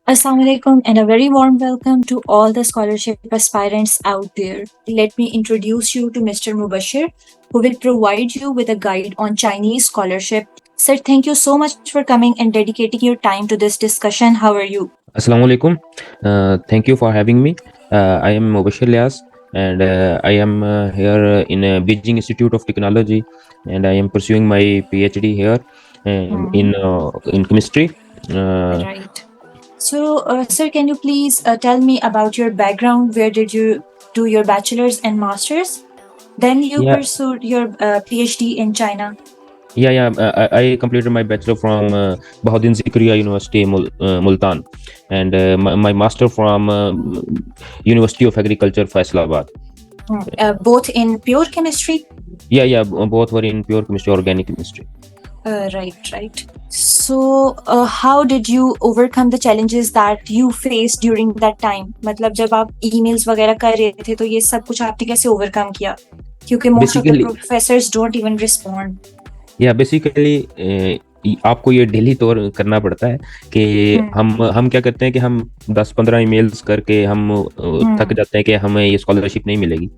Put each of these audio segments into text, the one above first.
Assalamu alaikum and a very warm welcome to all the scholarship aspirants out there. Let me introduce you to Mr. Mubashir, who will provide you with a guide on Chinese scholarship. Sir, thank you so much for coming and dedicating your time to this discussion. How are you? Assalamu alaikum. Thank you for having me. I am Mubashir Lias, and I am here in Beijing Institute of Technology, and I am pursuing my PhD here Hmm. in chemistry. Uh, Right. So, sir, can you please tell me about your background? Where did you do your bachelor's and master's? Then you yeah, pursued your PhD in China. yeah. I completed my bachelor from Bahauddin Zikriya University, Multan, and my master from University of Agriculture, Faisalabad. Both in pure chemistry. Both were in pure chemistry, organic chemistry. Right. So, how did you overcome the challenges that you faced during that time? मतलब जब आप emails वगैरह कर रहे थे तो ये सब कुछ आपने कैसे overcome किया? क्योंकि most of the Basically, professors don't even respond. या बेसिकली आपको ये डेली तौर करना पड़ता है कि हम क्या करते हैं कि हम 10-15 ईमेल्स करके हम थक जाते हैं कि हमें ये स्कॉलरशिप नहीं मिलेगी।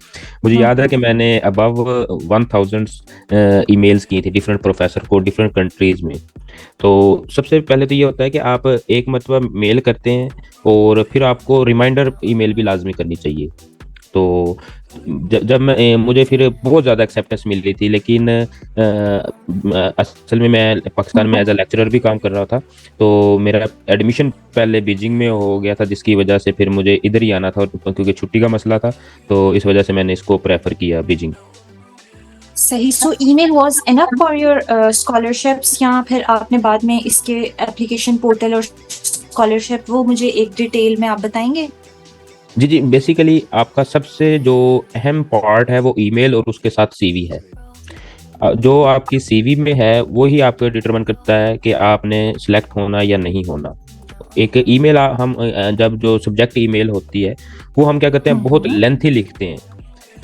मुझे याद है कि मैंने अबव 1000 ईमेल्स की थी डिफरेंट प्रोफेसर को डिफरेंट कंट्रीज में। तो सबसे पहले तो ये होता है कि आप एक मरतबा मेल करते हैं और फिर आपको रिमाइंडर ईमेल भी लाजमी करनी चाहिए। तो जब मैं मुझे फिर बहुत ज़्यादा एक्सेप्टेंस मिल रही थी, लेकिन असल में मैं पाकिस्तान में एज अ लेक्चरर भी काम कर रहा था, तो मेरा एडमिशन पहले बीजिंग में हो गया था, जिसकी वजह से फिर मुझे इधर ही आना था, क्योंकि छुट्टी का मसला था, तो इस वजह से मैंने इसको प्रेफर किया बीजिंग। सही। सो email was enough for your scholarships या फिर आपने बाद में इसके एप्लीकेशन पोर्टल और स्कॉलरशिप वो मुझे एक डिटेल में आप बताएंगे? जी, बेसिकली आपका सबसे जो अहम पार्ट है वो ईमेल और उसके साथ सीवी है। जो आपकी सीवी में है वो ही आपको डिटरमाइन करता है कि आपने सिलेक्ट होना या नहीं होना। एक ईमेल हम जब जो सब्जेक्ट ईमेल होती है वो हम क्या करते हैं, बहुत लेंथी लिखते हैं।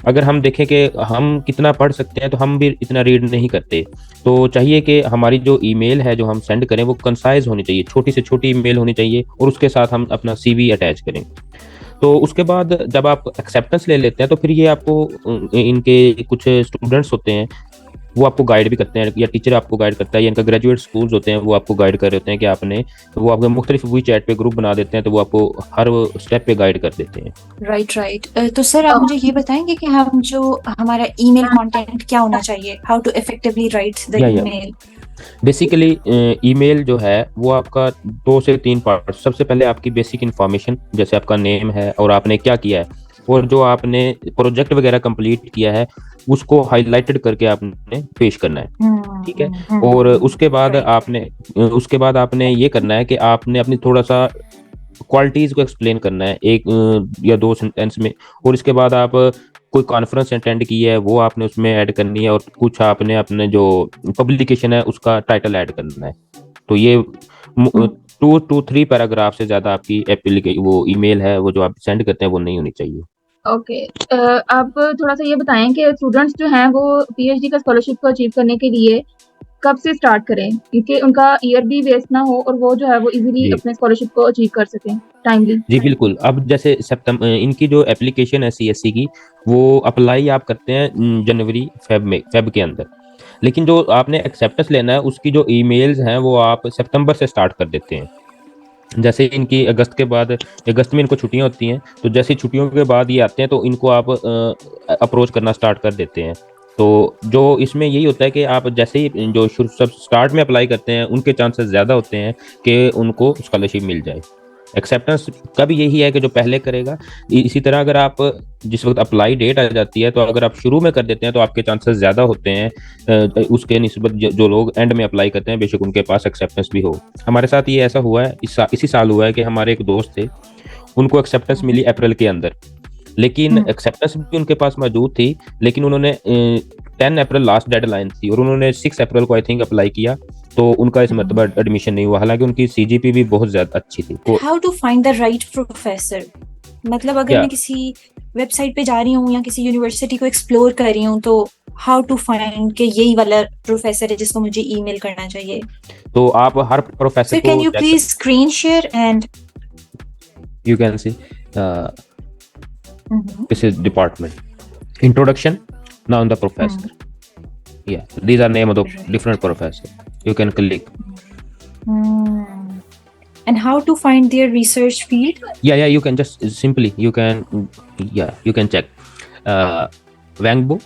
अगर हम देखें कि हम कितना पढ़ सकते हैं तो हम भी इतना रीड नहीं करते। तो चाहिए कि हमारी जो ईमेल है जो हम सेंड करें वो कंसाइज होनी चाहिए, छोटी से छोटी ईमेल होनी चाहिए, और उसके साथ हम अपना सीवी अटैच करें। तो उसके बाद जब आप एक्सेप्टेंस ले लेते हैं तो फिर ये आपको इनके कुछ स्टूडेंट्स होते हैं, वो आपको गाइड भी करते हैं, या टीचर आपको गाइड करता है, या इनका ग्रेजुएट स्कूल्स होते हैं वो आपको गाइड कर रहे होते हैं कि आपने, वो आपको मुख्तलिफ वी चैट पे ग्रुप बना देते हैं, तो वो आपको हर स्टेप पे गाइड कर देते हैं। राइट। तो सर आप मुझे ये बताएंगे कि हम जो हमारा ईमेल कंटेंट क्या होना चाहिए? How to effectively write the या ईमेल? बेसिकली ईमेल जो है वो आपका 2 से 3 पार्ट। सबसे पहले आपकी बेसिक इन्फॉर्मेशन, जैसे आपका नेम है और आपने क्या किया है, और जो आपने प्रोजेक्ट वगैरह कंप्लीट किया है उसको हाईलाइटेड करके आपने पेश करना है। ठीक है। और उसके बाद आपने ये करना है कि आपने अपनी थोड़ा सा क्वालिटीज को एक्सप्लेन करना है, एक या 2 सेंटेंस में। और इसके बाद आप कोई कॉन्फ्रेंस अटेंड की है वो आपने उसमें ऐड करनी है, और कुछ आपने अपने जो पब्लिकेशन है उसका टाइटल ऐड करना है। तो ये 2 to 3 पैराग्राफ से ज्यादा आपकी वो ईमेल है वो जो आप सेंड करते हैं वो नहीं होनी चाहिए। ओके। आप थोड़ा सा ये बताएं कि स्टूडेंट्स जो हैं वो पीएचडी का स्कॉलरशिप को अचीव करने के लिए कब से स्टार्ट करें, क्योंकि उनका ईयर भी वेस्ट ना हो और वो जो है वो इजीली जी अपने स्कॉलरशिप को अचीव कर सकें टाइमली। जी बिल्कुल। अब जैसे सितंबर इनकी जो एप्लीकेशन है सीएससी की, वो अप्लाई आप करते हैं जनवरी फेब के अंदर, लेकिन जो आपने एक्सेप्टेंस लेना है उसकी जो ईमेल्स हैं वो आप सितंबर से स्टार्ट कर देते हैं। जैसे इनकी अगस्त में इनको छुट्टियां होती हैं, तो जैसे छुट्टियों के बाद ये आते हैं तो इनको आप अप्रोच करना स्टार्ट कर देते हैं। तो जो इसमें यही होता है कि आप जैसे ही जो सब स्टार्ट में अप्लाई करते हैं उनके चांसेस ज़्यादा होते हैं कि उनको स्कॉलरशिप मिल जाए। एक्सेप्टेंस का भी यही है कि जो पहले करेगा। इसी तरह अगर आप जिस वक्त अप्लाई डेट आ जाती है तो अगर आप शुरू में कर देते हैं तो आपके चांसेस ज़्यादा होते हैं उसके निस्बत जो लोग एंड में अप्लाई करते हैं, बेशक उनके पास एक्सेप्टेंस भी हो। हमारे साथ ये ऐसा हुआ है, इसी साल हुआ है कि हमारे एक दोस्त थे, उनको एक्सेप्टेंस मिली अप्रैल के अंदर, लेकिन एक्सेप्टेंस भी उनके पास मौजूद थी, लेकिन उन्होंने 10 अप्रैल लास्ट डेडलाइन थी और उन्होंने 6 अप्रैल को आई थिंक अप्लाई किया, तो उनका इस मतलब एडमिशन नहीं हुआ, हालांकि उनकी सीजीपी भी बहुत ज्यादा अच्छी थी। How to find the right professor? मतलब अगर मैं किसी वेबसाइट पे जा रही हूँ या किसी यूनिवर्सिटी को एक्सप्लोर कर रही हूँ तो हाउ टू फाइंड कि यही वाला प्रोफेसर है जिसको मुझे ईमेल करना चाहिए? तो आप हर प्रोफेसर को can you please screen share and You can see Mhm. this is department. Introduction. Now the professor. Yeah, these are name of the Right. different professor. You can click. Hmm. And how to find their research field? Yeah, you can just simply you can check Wangbo,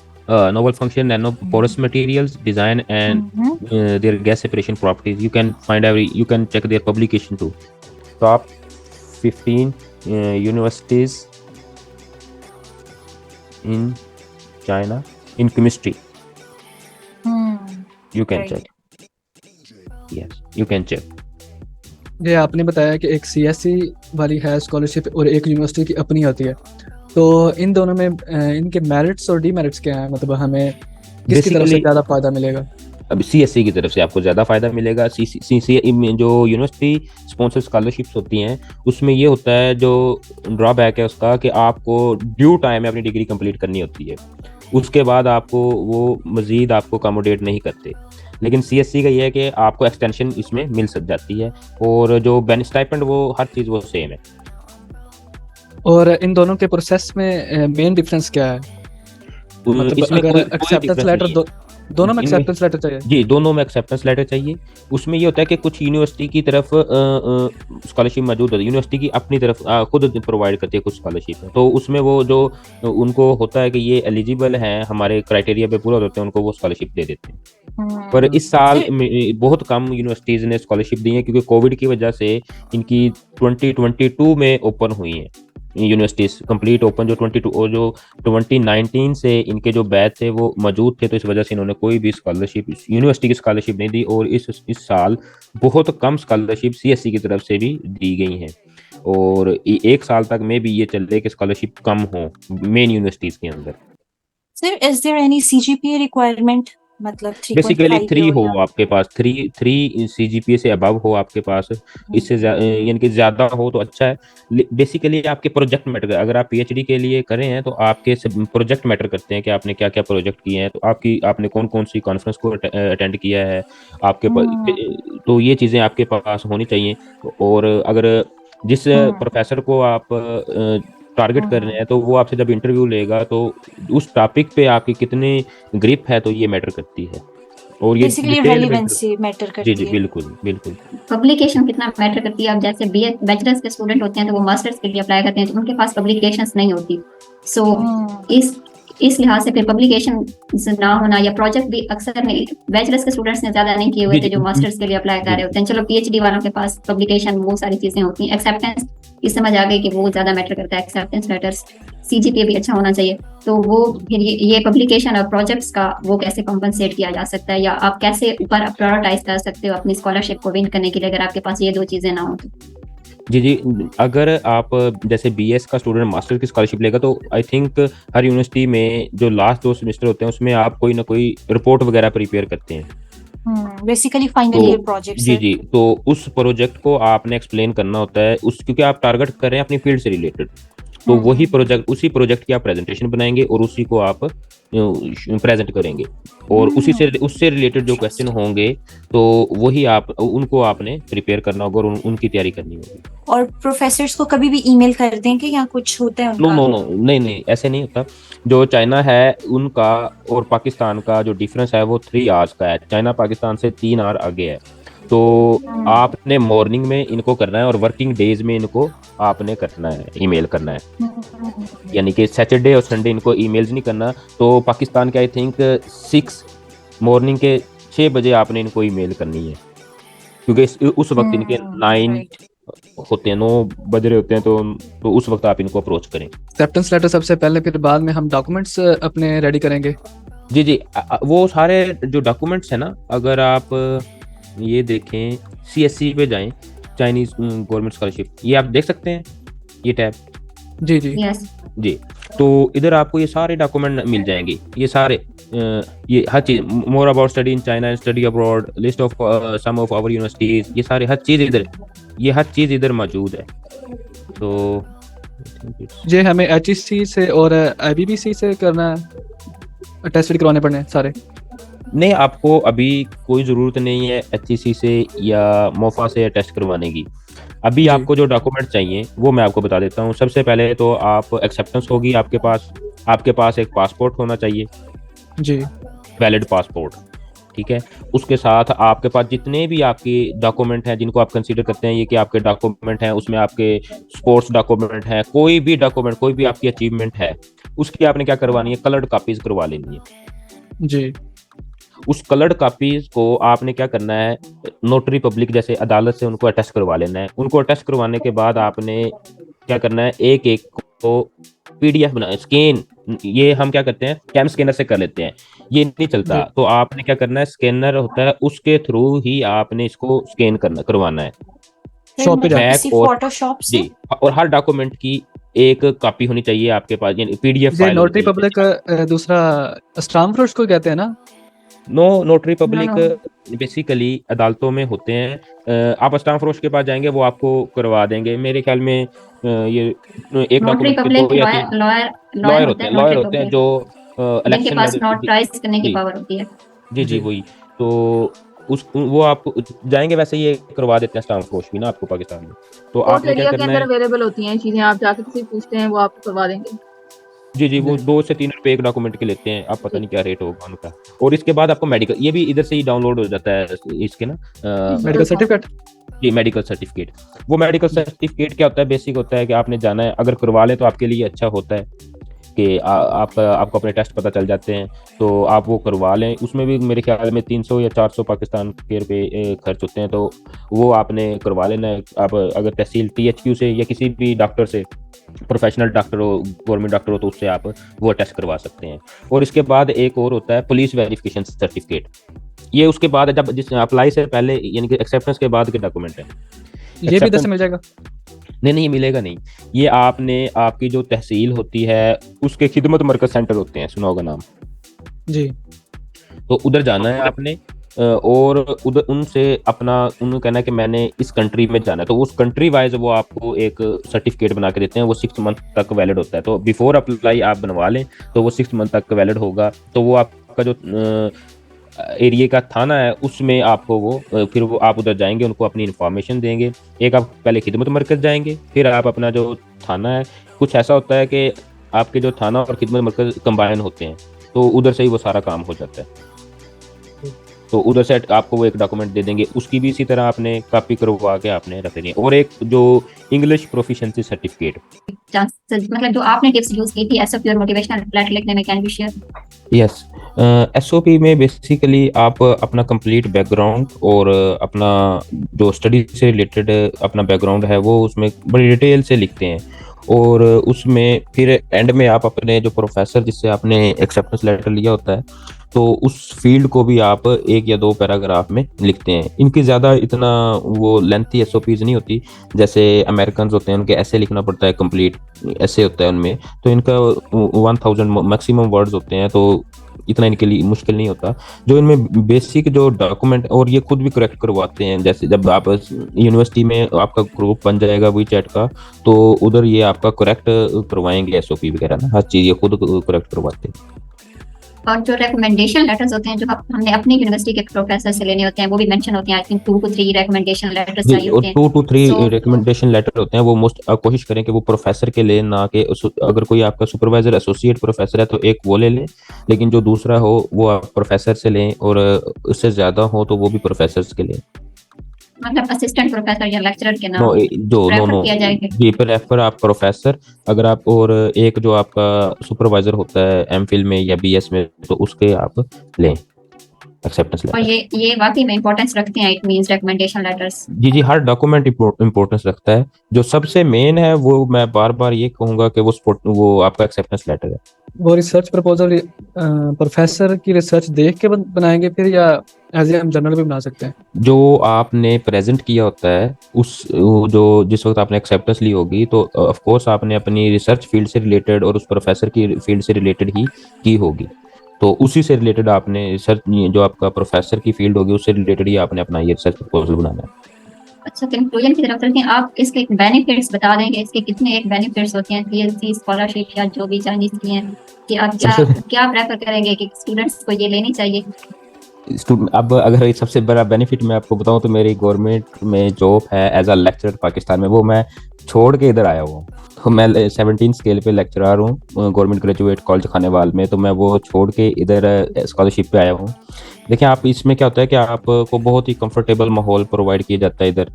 novel function, nanoporous materials, design, and Mhm. their gas separation properties. You can find you can check their publication too. Top 15 universities in China in chemistry. You can check. Right. Yes, you can check. ये आपने बताया कि एक CSC वाली है scholarship और एक university की अपनी होती है, तो इन दोनों में इनके मेरिट्स और डीमेरिट्स क्या हैं? मतलब हमें किसकी तरफ से Basically, ज़्यादा फायदा मिलेगा? अब सीएससी की तरफ से आपको ज़्यादा फायदा मिलेगा। सी में जो यूनिवर्सिटी स्पॉन्सर स्कॉलरशिप्स होती हैं उसमें ये होता है, जो ड्रॉबैक है उसका, कि आपको ड्यू टाइम में अपनी डिग्री कंप्लीट करनी होती है, उसके बाद आपको वो मज़ीद आपको अकोमोडेट नहीं करते। लेकिन सीएससी का ये है कि आपको एक्सटेंशन इसमें मिल सक जाती है, और जो स्टाइपेंड वो हर चीज़ वो सेम है। और इन दोनों के प्रोसेस में मेन डिफरेंस क्या है? मतलब इसमें अगर कोई एक्सेप्टेंस difference लेटर नहीं है। दोनों में इनमें एक्सेप्टेंस लेटर चाहिए? जी, दोनों में एक्सेप्टेंस लेटर चाहिए। उसमें ये होता है कि कुछ यूनिवर्सिटी की तरफ स्कॉलरशिप मौजूद होती है, यूनिवर्सिटी की अपनी तरफ खुद प्रोवाइड करती है कुछ स्कॉलरशिप, तो उसमें वो जो उनको होता है कि ये एलिजिबल हैं, हमारे क्राइटेरिया पे पूरा होते हैं, उनको वो स्कॉलरशिप दे देते हैं। पर इस साल बहुत कम यूनिवर्सिटीज़ ने स्कॉलरशिप दी है, क्योंकि कोविड की वजह से इनकी 2022 में ओपन हुई हैं यूनिवर्सिटीज कंप्लीट ओपन। जो 22 और जो 2019 से इनके जो बैच थे वो मौजूद थे, तो इस वजह से इन्होंने कोई भी स्कॉलरशिप यूनिवर्सिटी की स्कॉलरशिप नहीं दी, और इस साल बहुत कम स्कॉलरशिप सीएससी की तरफ से भी दी गई हैं, और एक साल तक में भी ये चल रहे कि स्कॉलरशिप कम हो मेन यूनिवर्सिटीज के अंदर। Sir, is there any CGPA requirement? मतलब 3.5 बेसिकली 3 हो या आपके पास, 3 सीजीपीए से अबव हो आपके पास, इससे यानी कि ज़्यादा हो तो अच्छा है। बेसिकली आपके प्रोजेक्ट मैटर, अगर आप पीएचडी के लिए करें हैं तो आपके प्रोजेक्ट मैटर करते हैं कि आपने क्या क्या प्रोजेक्ट किए हैं, तो आपने कौन कौन सी कॉन्फ्रेंस को अटेंड किया है आपके पास, तो ये चीज़ें आपके पास होनी चाहिए। और अगर जिस प्रोफेसर को आप टारगेट कर रहे हैं, तो वो आपसे जब इंटरव्यू लेगा तो उस टॉपिक पे आपकी कितनी ग्रिप है, तो ये मैटर करती है, और ये बेसिकली डिटेल में रेलेवेंसी मैटर जी करती जी है। बिल्कुल। पब्लिकेशन कितना मैटर करती है। अब जैसे बैचलर्स के स्टूडेंट होते हैं तो वो मास्टर्स के लिए अप्लाई करते हैं, तो उनके पास पब्लिकेशंस नहीं होती। सो इस लिहाज से फिर पब्लिकेशन ना होना, या प्रोजेक्ट भी अक्सर बैचलर्स के स्टूडेंट्स ने ज्यादा नहीं किए हुए थे जो मास्टर्स के लिए अप्लाई कर रहे होते हैं। चलो पीएचडी वालों के पास पब्लिकेशन वो सारी चीजें होती हैं। एक्सेप्टेंस इस समझ आ गई कि वो ज्यादा मैटर करता है, एक्सेप्टेंस लेटर्स, सीजीपीए भी अच्छा होना चाहिए। तो वो फिर ये पब्लिकेशन और प्रोजेक्ट्स का वो कैसे कॉम्पनसेट किया जा सकता है, या आप कैसे ऊपर प्रायोरिटाइज कर सकते हो अपनी स्कॉलरशिप को विन करने के लिए अगर आपके पास ये दो चीजें ना हो तो? जी, अगर आप जैसे बीएस का स्टूडेंट मास्टर की स्कॉलरशिप लेगा, तो आई थिंक हर यूनिवर्सिटी में जो लास्ट 2 सेमेस्टर होते हैं उसमें आप कोई ना कोई रिपोर्ट वगैरह प्रिपेयर करते हैं। Basically final year project. जी, तो उस प्रोजेक्ट को आपने एक्सप्लेन करना होता है, क्योंकि आप टारगेट कर रहे हैं अपनी फील्ड से रिलेटेड, तो वही उसी प्रोजेक्ट की आप प्रेजेंटेशन बनाएंगे और उसी को आप प्रेजेंट करेंगे, और उससे रिलेटेड जो क्वेश्चन होंगे तो वही उनको आपने प्रिपेयर करना होगा और उनकी तैयारी करनी होगी। और प्रोफेसर्स को कभी भी ईमेल कर देंगे या कुछ होता है उनका? नो, नहीं, ऐसे नहीं होता। जो चाइना है उनका और पाकिस्तान का जो डिफरेंस है वो 3 आवर्स का है। चाइना पाकिस्तान से 3 आवर आगे है, तो आपने मॉर्निंग में इनको करना है और वर्किंग डेज में इनको आपने करना है, ईमेल करना है। यानी कि सैटरडे और संडे इनको ईमेल्स नहीं करना। तो पाकिस्तान के आई थिंक 6 मॉर्निंग के 6 बजे आपने इनको ईमेल करनी है, क्योंकि उस वक्त इनके 9 होते हैं, 9 बज रहे होते हैं, तो उस वक्त आप इनको अप्रोच करें। एक्सेप्टेंस लेटर सबसे पहले, फिर बाद में हम डॉक्यूमेंट्स अपने रेडी करेंगे। जी, वो सारे जो डॉक्यूमेंट्स हैं ना, अगर आप ये देखें सीएससी पे जाएं, चाइनीज गवर्नमेंट स्कॉलरशिप, ये आप देख सकते हैं ये टैब। जी यस जी, तो इधर आपको ये सारे डॉक्यूमेंट मिल जाएंगे, ये सारे ये हर चीज, more about study in China and study abroad, list of some of our universities, ये सारे हर चीज इधर मौजूद है। तो ये हमें एचईसी से और आईबीबीसी से करना है, टेस्ट करवाने पड़ने सारे? नहीं, आपको अभी कोई ज़रूरत नहीं है एचईसी से या मोफा से टेस्ट करवाने की। अभी जी आपको जो डॉक्यूमेंट चाहिए वो मैं आपको बता देता हूँ। सबसे पहले तो आप एक्सेप्टेंस होगी आपके पास एक पासपोर्ट होना चाहिए, जी वैलिड पासपोर्ट। ठीक है, उसके साथ आपके पास जितने भी आपके डॉक्यूमेंट हैं जिनको आप कंसीडर करते हैं ये कि आपके डॉक्यूमेंट हैं, उसमें आपके स्पोर्ट्स डॉक्यूमेंट हैं, कोई भी डॉक्यूमेंट, कोई भी आपकी अचीवमेंट है, उसकी आपने क्या करवानी है, कलर्ड कापीज करवा लेनी है। जी उस कलर्ड कापीज को आपने क्या करना है, नोटरी पब्लिक जैसे अदालत से उनको अटेस्ट करवा लेना है। उनको अटेस्ट करवाने के बाद आपने क्या करना है, एक एक को पीडीएफ बना स्कैन, ये हम क्या करते हैं कैम स्कैनर से कर लेते हैं, ये नहीं चलता। जी तो आपने क्या करना है, स्कैनर होता है उसके थ्रू ही आपने इसको स्कैन करवाना है, फिर शॉप पे मैं जाके। किसी बैक और फोटोशॉप से जी, और हर डॉक्यूमेंट की एक कॉपी होनी चाहिए आपके पास, यानी पीडीएफ ये फाइल होनी नोटरी चाहिए। पब्लिक दूसरा स्टाम्प फरोश को कहते हैं ना? No, notary no public no basically अदालतों में होते हैं। आप अस्टाम फरोश के पास जाएंगे वो आपको करवा देंगे मेरे ख्याल में। ये एक नोटरी डॉक्यूमेंट के पब्लिक 2 या 3 लॉयर लॉयर लॉयर लॉयर होते होते हैं हैं, नोटरी जो पब्लिक, जिनके इलेक्शन पास लड़ जी नोटराइज करने की जी पावर होती है। जी जी वही। तो उस वो आप जाएंगे, वैसे ये करवा देते हैं स्टाम फरोश भी ना आपको पाकिस्तान में। तो कोर्ट आपने क्या एरिया के करना अंदर है, अवेलेबल होती हैं चीजें, आप जाके किसी से पूछते हैं वो आपको करवा देंगे। जी वो जी 2 से 3 रुपए एक डॉक्यूमेंट के लेते हैं, आप पता नहीं क्या रेट होगा उनका। और इसके बाद आपको मेडिकल, ये भी इधर से ही डाउनलोड हो जाता है इसके ना मेडिकल सर्टिफिकेट। जी मेडिकल सर्टिफिकेट। वो मेडिकल सर्टिफिकेट क्या होता है, बेसिक होता है कि आपने जाना है, अगर करवा लें तो आपके लिए अच्छा होता है कि आपको अपने टेस्ट पता चल जाते हैं, तो आप वो करवा लें। उसमें भी मेरे ख्याल में 300 या 400 पाकिस्तान के रुपए खर्च होते हैं, तो वो आपने करवा लेना है। आप अगर तहसील THQ से या किसी भी डॉक्टर से, प्रोफेशनल डॉक्टर हो, गवर्नमेंट डॉक्टर हो, तो उससे आप वो टेस्ट करवा सकते हैं। और इसके बाद एक और होता है पुलिस वेरिफिकेशन सर्टिफिकेट। ये उसके बाद जब जिस अप्लाई से पहले यानी कि एक्सेप्टेंस के बाद के डॉक्यूमेंट है। ये भी इधर एक्सेप्टेंस से मिल जाएगा? नहीं, ये मिलेगा नहीं। ये आपने आपकी जो तहसील होती है उसके खिदमत मरकज सेंटर होते हैं, सुना होगा नाम। जी तो उधर जाना है आपने, और उधर उनसे उन्हें कहना है कि मैंने इस कंट्री में जाना है, तो उस कंट्री वाइज वो आपको एक सर्टिफिकेट बना के देते हैं। वो 6 मंथ तक वैलिड होता है, तो बिफोर अप्लाई आप बनवा लें तो वो 6 मंथ तक वैलिड होगा। तो वो आपका जो एरिया का थाना है उसमें आपको वो फिर वो आप उधर जाएंगे, उनको अपनी इंफॉर्मेशन देंगे। एक आप पहले खिदमत मरकज जाएंगे, फिर आप अपना जो थाना है, कुछ ऐसा होता है कि आपके जो थाना और खिदमत मरकज कंबाइन होते हैं, तो उधर से ही वो सारा काम हो जाता है। तो उधर से आपको वो एक डॉक्यूमेंट दे देंगे, उसकी भी इसी तरह आपने कॉपी करवा के आपने रख देनी है। और एक जो इंग्लिश प्रोफिशिएंसी सर्टिफिकेट। चांसेस मतलब जो आपने टिप्स यूज की थी एसओपी और मोटिवेशनल लेटर लिखने में, can be share? Yes, SOP में बेसिकली आप अपना कंप्लीट बैकग्राउंड और अपना जो स्टडी से रिलेटेड अपना बैकग्राउंड है वो उसमें बड़ी डिटेल से लिखते हैं। और उसमें फिर एंड में आप अपने जो प्रोफेसर जिससे आपने एक्सेप्टेंस लेटर लिया होता है, तो उस फील्ड को भी आप 1 या 2 पैराग्राफ में लिखते हैं। इनकी ज़्यादा इतना वो लेंथी SOPs नहीं होती, जैसे अमेरिकन होते हैं उनके ऐसे लिखना पड़ता है, कंप्लीट ऐसे होता है उनमें, तो इनका 1000 मैक्सिमम वर्ड्स होते हैं, तो इतना इनके लिए मुश्किल नहीं होता। जो इनमें बेसिक जो डॉक्यूमेंट, और ये खुद भी करेक्ट करवाते हैं, जैसे जब आप यूनिवर्सिटी में आपका ग्रुप बन जाएगा वी चैट का, तो उधर ये आपका करेक्ट करवाएंगे SOP वगैरह ना, हर चीज़ ये खुद करेक्ट करवाते हैं। और जो रिकमेंडेशन लेटर्स होते हैं जो हमने अपनी यूनिवर्सिटी के प्रोफेसर से लेने होते हैं, वो भी मेंशन होते हैं। I think 2 to 3 recommendation letters जी, चाहिए और होते हैं। 2 to 3 So, रिकमेंडेशन लेटर होते हैं। वो मोस्ट कोशिश करें कि वो प्रोफेसर के ले, ना कि अगर कोई आपका सुपरवाइजर एसोसिएट प्रोफेसर है तो एक वो ले लें, लेकिन जो दूसरा हो वो आप प्रोफेसर से लें, और उससे ज्यादा हो तो वो भी प्रोफेसर के लें। मतलब असिस्टेंट प्रोफेसर या लेक्चरर के नो, नाम नो प्रेफर नो, किया जाएगा। जी प्रेफर आप प्रोफेसर, अगर आप, और एक जो आपका सुपरवाइजर होता है MPhil में या BS में, तो उसके आप लें एक्सेप्टेंस और लेटर। ये वाकई में इंपॉर्टेंस रखते हैं, इट मींस रिकमेंडेशन लेटर्स। जी, हर डॉक्यूमेंट इंपॉर्टेंस रखता है। जो सबसे मेन है वो मैं बार बार ये कहूंगा कि वो आपका एक्सेप्टेंस लेटर है। वो रिसर्च प्रपोजल प्रोफेसर की रिसर्च देख के बनाएंगे फिर, या एज ए हम जर्नल भी बना सकते हैं? जो आपने प्रेजेंट किया होता है जो जिस वक्त आपने एक्सेप्टेंस ली होगी, तो ऑफ कोर्स आपने अपनी रिसर्च फील्ड से रिलेटेड और उस प्रोफेसर की फील्ड से रिलेटेड ही की होगी, तो उसी से रिलेटेड आपने रिसर्च, जो आपका प्रोफेसर की फील्ड होगी उससे रिलेटेड ही आपने अपना ये रिसर्च प्रपोजल बनाना है। अच्छा, कंक्लूजन की तरफ चलते हैं। आप इसके बेनिफिट्स बता देंगे, इसके कितने एक बेनिफिट्स होते हैं PhD स्कॉलरशिप या जो भी चाइनीज की हैं, कि आप क्या सबसे क्या प्रेफर करेंगे कि स्टूडेंट्स को ये लेनी चाहिए? अब अगर ये सबसे बड़ा बेनिफिट मैं आपको बताऊं तो मेरी गवर्नमेंट में जॉब है एज अ लेक्चरर पाकिस्तान में, वो मैं छोड़ के इधर आया हूँ। तो मैं 17 स्केल पे लेक्चरर हूँ गवर्नमेंट ग्रेजुएट कॉलेज खानेवाल में, तो मैं वो छोड़ के इधर स्कॉलरशिप पे आया हूँ। देखिए आप इसमें क्या होता है कि आपको बहुत ही कंफर्टेबल माहौल प्रोवाइड किया जाता है इधर,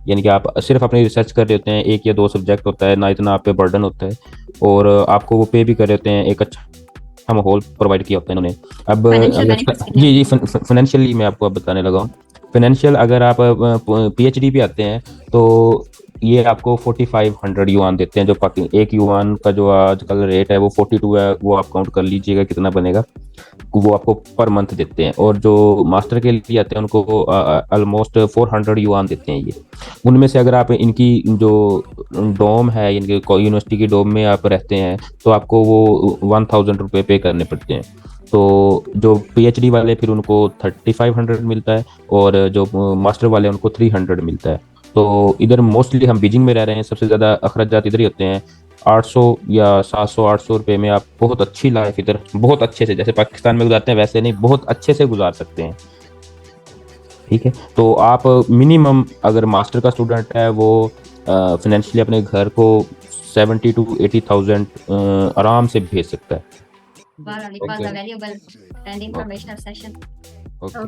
यानी कि आप सिर्फ अपनी रिसर्च कर रहे होते हैं, 1 या 2 सब्जेक्ट होता है, ना इतना आप पे बर्डन होता है, और आपको वो पे भी कर रहे होते हैं, एक अच्छा माहौल प्रोवाइड किया होता है इन्होंने। अब फाइनेंशियल बेनिफिट्स कितने जी फाइनेंशियली मैं आपको अब बताने लगा हूँ। फाइनेंशियल अगर आप पीएचडी पे आते हैं तो ये आपको 4500 युआन देते हैं, जो एक युआन का जो आजकल रेट है वो 42 है, वो आप काउंट कर लीजिएगा कितना बनेगा, वो आपको पर मंथ देते हैं। और जो मास्टर के लिए आते हैं उनको ऑलमोस्ट 400 युआन देते हैं ये। उनमें से अगर आप इनकी जो डोम है, इनके यूनिवर्सिटी की डोम में आप रहते हैं तो आपको वो 1000 रुपये पे करने पड़ते हैं। तो जो पीएचडी वाले फिर उनको 3500 मिलता है, और जो मास्टर वाले उनको 300 मिलता है। तो इधर मोस्टली हम बीजिंग में रह रहे हैं, सबसे ज़्यादा अखराजात इधर ही होते हैं। 800 या 700-800 रुपये में आप बहुत अच्छी लाइफ इधर बहुत अच्छे से, जैसे पाकिस्तान में गुजारते हैं वैसे नहीं, बहुत अच्छे से गुजार सकते हैं। ठीक है, तो आप मिनिमम अगर मास्टर का स्टूडेंट है वो फाइनेंशियली अपने घर को 70 to 80,000 आराम से भेज सकता है। Well, it was a valuable and informational session. Okay,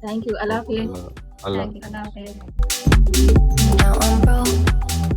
thank you, अल्लाह हाफिज़। अल्लाह Thank you. Allah Hafiz. Now I'm broke,